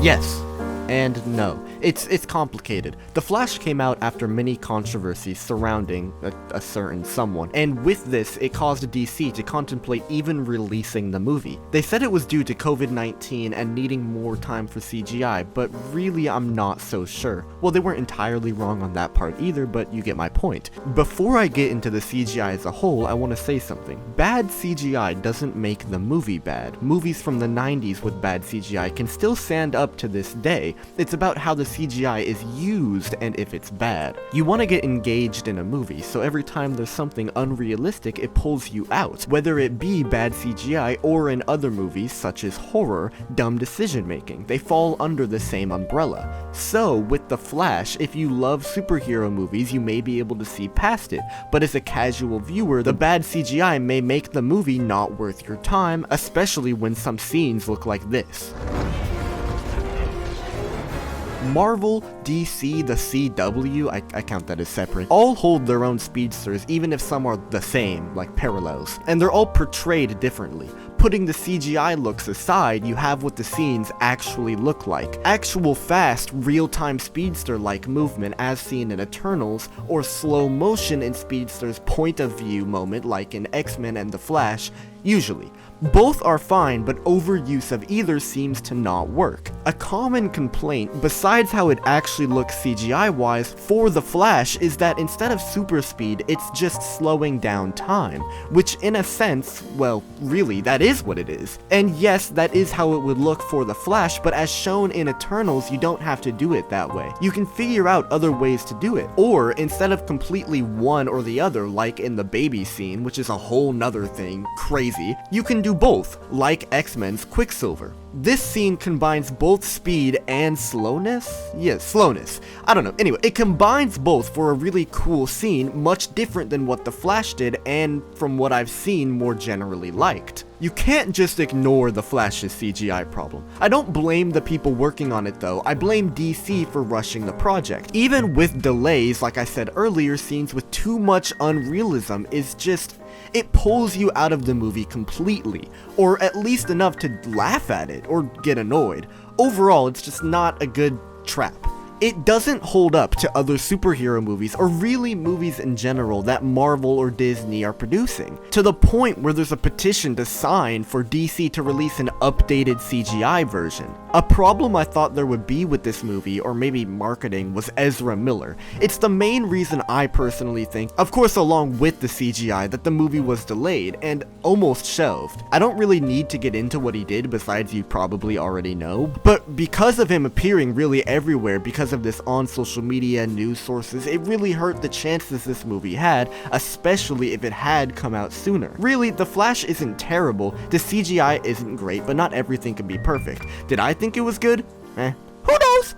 Yes. And no. It's complicated. The Flash came out after many controversies surrounding a certain someone, and with this, it caused DC to contemplate even releasing the movie. They said it was due to COVID-19 and needing more time for CGI, but really I'm not so sure. Well, they weren't entirely wrong on that part either, but you get my point. Before I get into the CGI as a whole, I want to say something. Bad CGI doesn't make the movie bad. Movies from the 90s with bad CGI can still stand up to this day. It's about how the CGI is used and if it's bad. You want to get engaged in a movie, so every time there's something unrealistic, it pulls you out, whether it be bad CGI or in other movies such as horror, dumb decision making. They fall under the same umbrella. So with The Flash, if you love superhero movies, you may be able to see past it, but as a casual viewer, the bad CGI may make the movie not worth your time, especially when some scenes look like this. Marvel, DC, the CW, I count that as separate, all hold their own speedsters even if some are the same, like parallels, and they're all portrayed differently. Putting the CGI looks aside, you have what the scenes actually look like. Actual fast, real-time speedster-like movement as seen in Eternals, or slow motion in Speedster's point of view moment like in X-Men and The Flash, usually. Both are fine, but overuse of either seems to not work. A common complaint, besides how it actually looks CGI-wise, for The Flash is that instead of super speed, it's just slowing down time, which in a sense, well, really, that is what it is. And yes, that is how it would look for The Flash, but as shown in Eternals, you don't have to do it that way. You can figure out other ways to do it, or instead of completely one or the other, like in the baby scene, which is a whole nother thing, crazy, you can do both, like X-Men's Quicksilver. This scene combines both speed and slowness? Yes, slowness. I don't know. Anyway, it combines both for a really cool scene, much different than what The Flash did and from what I've seen more generally liked. You can't just ignore The Flash's CGI problem. I don't blame the people working on it though, I blame DC for rushing the project. Even with delays, like I said earlier, scenes with too much unrealism is just... it pulls you out of the movie completely, or at least enough to laugh at it, or get annoyed. Overall, it's just not a good trap. It doesn't hold up to other superhero movies, or really movies in general that Marvel or Disney are producing, to the point where there's a petition to sign for DC to release an updated CGI version. A problem I thought there would be with this movie, or maybe marketing, was Ezra Miller. It's the main reason I personally think, of course along with the CGI, that the movie was delayed and almost shelved. I don't really need to get into what he did besides you probably already know, but because of him appearing really everywhere because of this on social media and news sources, it really hurt the chances this movie had, especially if it had come out sooner. Really, The Flash isn't terrible, the CGI isn't great, but not everything can be perfect. Did I think it was good? Who knows?